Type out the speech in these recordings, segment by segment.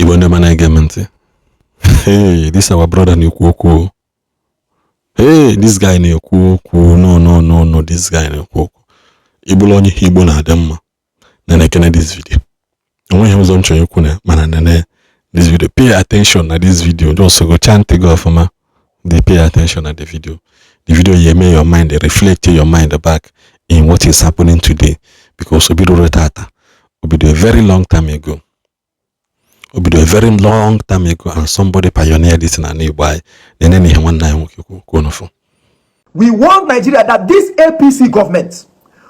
Igbo ndị mana ege ntị. Hey, this our brother na-ekwu okwu. Hey, this guy na-ekwu okwu. No, this guy na-ekwu okwu. Igbo onye Igbo na-adị mma. Na ekene this video. Onweghị ụzọ m chọrọ ikwu na mana nene this video. Pay attention na this video. Just go chant go ọfụma. They pay attention at the video. The video you make your mind, reflect your mind back in what is happening today. Because Obido Retata, Obido a very long time ago. Obido a very long time ago, and somebody pioneered this in a nearby. Then any one night we warned Nigeria that this APC government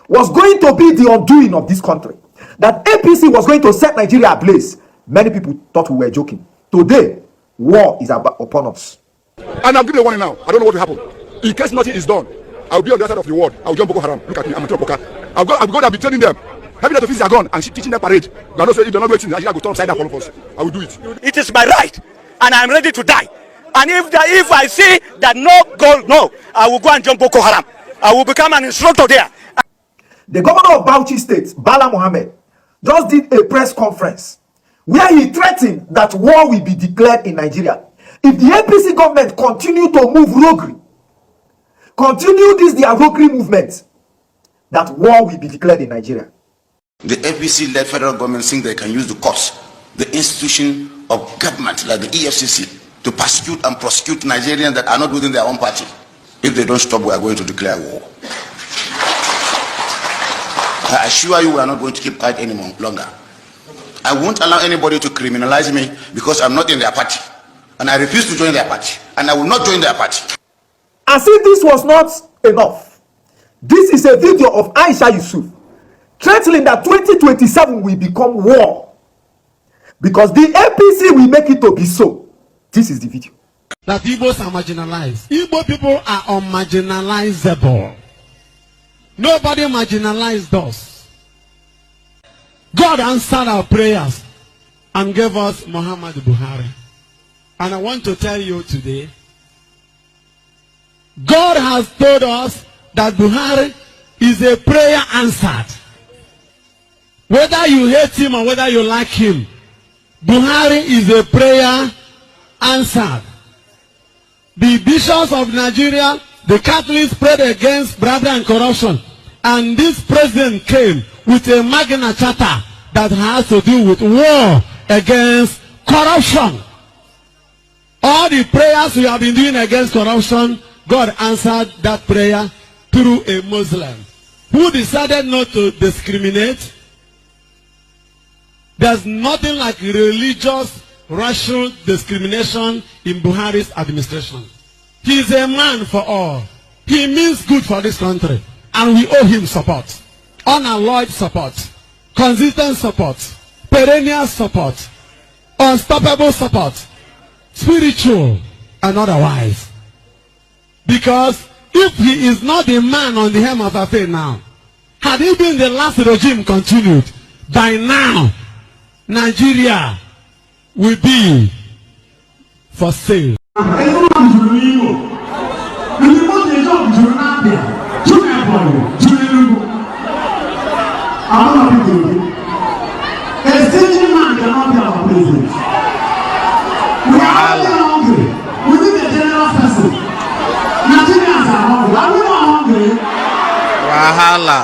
was going to be the undoing of this country. That APC was going to set Nigeria ablaze. Many people thought we were joking. Today, war is upon us. And I'm giving a warning now. I don't know what will happen. In case nothing is done, I'll be on the other side of the world. I'll join Boko Haram. Look at me, I'm a Poka. I'll go and be telling them. Having that officers are gone and teaching them parade. But not say if they're not waiting, Nigeria will turn upside down for all of us. I will do it. It is my right, and I'm ready to die. And if I see that no, I will go and join Boko Haram. I will become an instructor there. The governor of Bauchi State, Bala Mohammed, just did a press conference where he threatened that war will be declared in Nigeria. If the APC government continue to move roguery, continue their roguery movement, that war will be declared in Nigeria. The APC-led federal government think they can use the courts, the institution of government like the EFCC, to persecute and prosecute Nigerians that are not within their own party. If they don't stop, we are going to declare war. I assure you we are not going to keep quiet any longer. I won't allow anybody to criminalize me because I'm not in their party. And I refuse to join their party. And I will not join their party. As if this was not enough, this is a video of Aisha Yusuf threatening that 2027 will become war. Because the APC will make it to be so. This is the video. That Igbos are marginalized. Igbo people are unmarginalizable. Nobody marginalized us. God answered our prayers and gave us Muhammad Buhari. And I want to tell you today, God has told us that Buhari is a prayer answered. Whether you hate him or whether you like him, Buhari is a prayer answered. The bishops of Nigeria, the Catholics prayed against bribery and corruption. And this president came with a Magna Charta that has to do with war against corruption. All the prayers we have been doing against corruption, God answered that prayer through a Muslim who decided not to discriminate. There's nothing like religious racial discrimination in Buhari's administration. He is a man for all. He means good for this country. And we owe him support. Unalloyed support. Consistent support. Perennial support. Unstoppable support. Spiritual and otherwise. Because if he is not the man on the hem of our faith now, had he been the last regime continued, by now, Nigeria will be for sale. A stingy man cannot be our president. We are only hungry. We need a generous person. Nigerians are hungry. Are we not hungry? Wahala.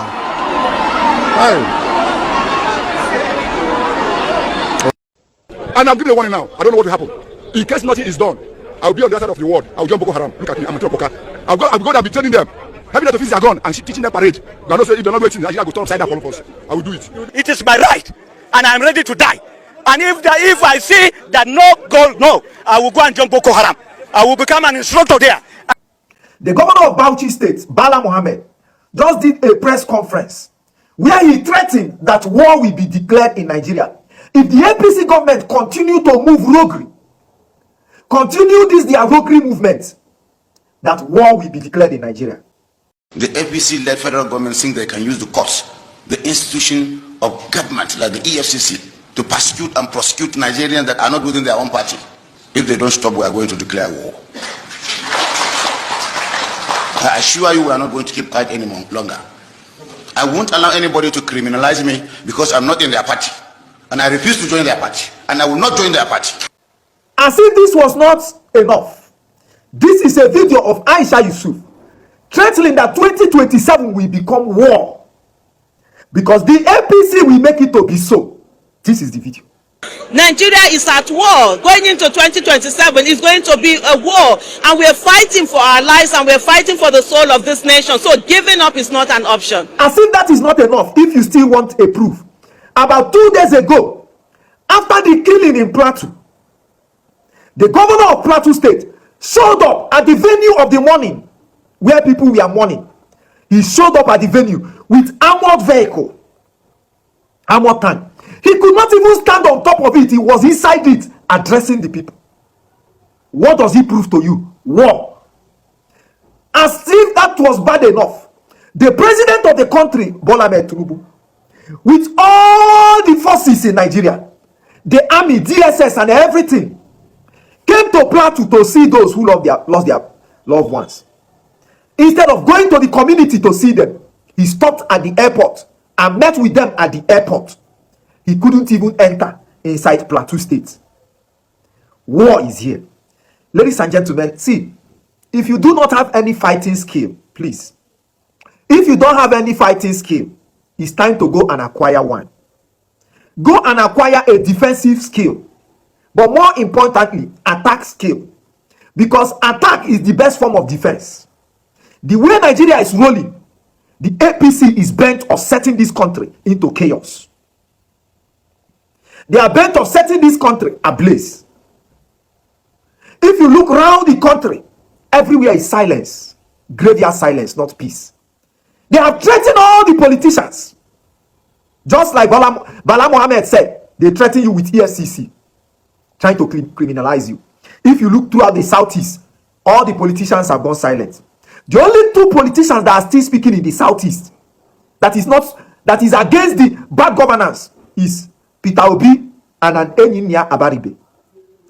And I'm giving a warning now. I don't know what will happen. In case nothing is done, I'll be on the other side of the world. I'll join Boko Haram. Look at me, I'm a Poka. I'll go and be telling them. Having that officers are gone and teaching them parade. But not say if they're not waiting, Nigeria will turn upside down for all of us. I will do it. It is my right, and I'm ready to die. And if I see that no, I will go and join Boko Haram. I will become an instructor there. The governor of Bauchi State, Bala Mohammed, just did a press conference where he threatened that war will be declared in Nigeria. If the APC government continue to move roguery, continue their roguery movement, that war will be declared in Nigeria. The APC-led federal government think they can use the courts, the institution of government like the EFCC, to persecute and prosecute Nigerians that are not within their own party. If they don't stop, we are going to declare war. I assure you we are not going to keep quiet any longer. I won't allow anybody to criminalize me because I'm not in their party. And I refuse to join their party. and I will not join their party. As if this was not enough, this is a video of Aisha Yusuf threatening that 2027 will become war because the APC will make it to be so. This is the video. Nigeria is at war. Going into 2027 is going to be a war, and we're fighting for our lives and we're fighting for the soul of this nation. So giving up is not an option. As if that is not enough, if you still want a proof, about 2 days ago, after the killing in Plateau, the governor of Plateau State showed up at the venue of the mourning where people were mourning. He showed up at the venue with armored vehicle, armored tank. He could not even stand on top of it. He was inside it addressing the people. What does he prove to you? War. As if that was bad enough, the president of the country, Bola Ahmed Tinubu, with all the forces in Nigeria, the army, DSS and everything, came to Plateau to see those who lost their loved ones. Instead of going to the community to see them, he stopped at the airport and met with them at the airport. He couldn't even enter inside Plateau State. War is here. Ladies and gentlemen, see, if you do not have any fighting skill, please, if you don't have any fighting skill, it's time to go and acquire one. Go and acquire a defensive skill, but more importantly, attack skill, because attack is the best form of defense. The way Nigeria is rolling, the APC is bent on setting this country into chaos. They are bent on setting this country ablaze. If you look around the country, everywhere is silence. Graveyard silence, not peace. They have threatened all the politicians. Just like Bala Mohammed said, they threaten you with EFCC, trying to criminalize you. If you look throughout the Southeast, all the politicians have gone silent. The only 2 politicians that are still speaking in the Southeast, that is against the bad governance, is Peter Obi and an Enyinya Abaribe.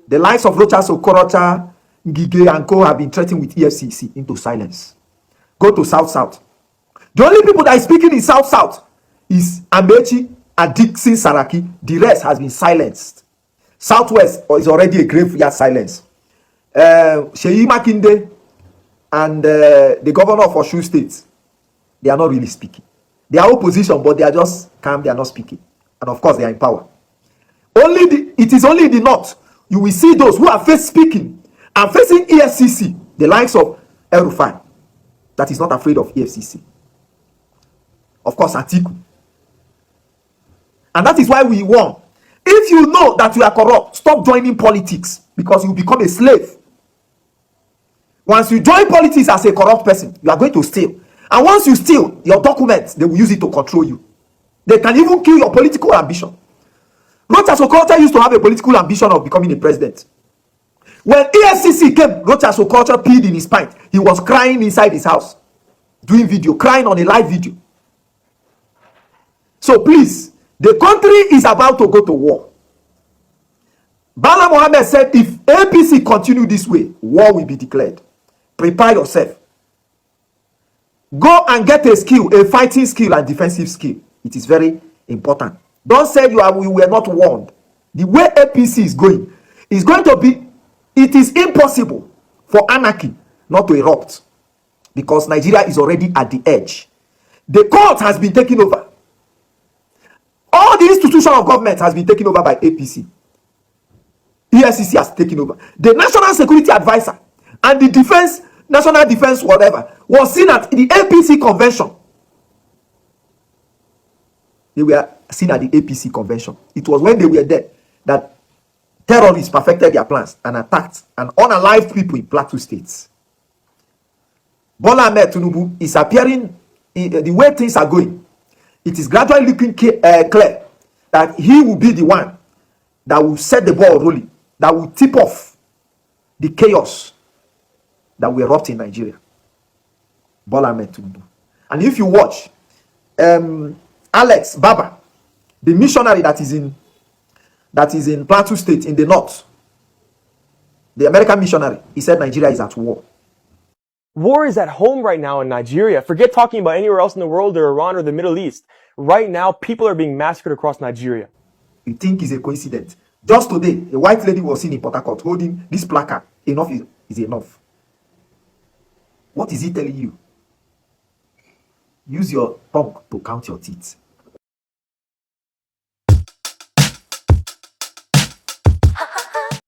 The likes of Rochas Okorocha, Ngige and Co have been threatened with EFCC into silence. Go to South. The only people that are speaking in South is Amechi and Dixon Saraki. The rest has been silenced. Southwest is already a graveyard silence. Sheyi Makinde and the governor of Osun State, they are not really speaking. They are opposition, but they are just calm. They are not speaking. And of course, they are in power. It is only in the north you will see those who are speaking and facing EFCC, the likes of El Rufai, that is not afraid of EFCC. Of course, Atiku. And that is why we warn. If you know that you are corrupt, stop joining politics, because you become a slave. Once you join politics as a corrupt person, you are going to steal. And once you steal your documents, they will use it to control you. They can even kill your political ambition. Rochas Okorocha used to have a political ambition of becoming a president. When EFCC came, Rochas Okorocha peed in his pint. He was crying inside his house, doing video, crying on a live video. So please, the country is about to go to war. Bala Mohammed said, if APC continue this way, war will be declared. Prepare yourself. Go and get a skill, a fighting skill and defensive skill. It is very important. Don't say we were not warned. The way APC is going to be, it is impossible for anarchy not to erupt, because Nigeria is already at the edge. The court has been taken over. All the institution of government has been taken over by APC. EFCC has taken over. The National Security Advisor and the National Defense whatever, was seen at the APC convention. They were seen at the APC convention. It was when they were there that terrorists perfected their plans and attacked and unalived people in Plateau states. Bola Ahmed Tinubu is appearing in the way things are going. It is gradually looking clear that he will be the one that will set the ball rolling, that will tip off the chaos that will erupt in Nigeria. Bola Ahmed Tinubu. And if you watch Alex Baba, the missionary that is in Plateau State in the north, the American missionary, he said Nigeria is at war. War is at home right now in Nigeria. Forget talking about anywhere else in the world or Iran or the Middle East. Right now, people are being massacred across Nigeria. You think it's a coincidence? Just today, a white lady was seen in Port Harcourt holding this placard. Enough is enough. What is he telling you? Use your tongue to count your teeth.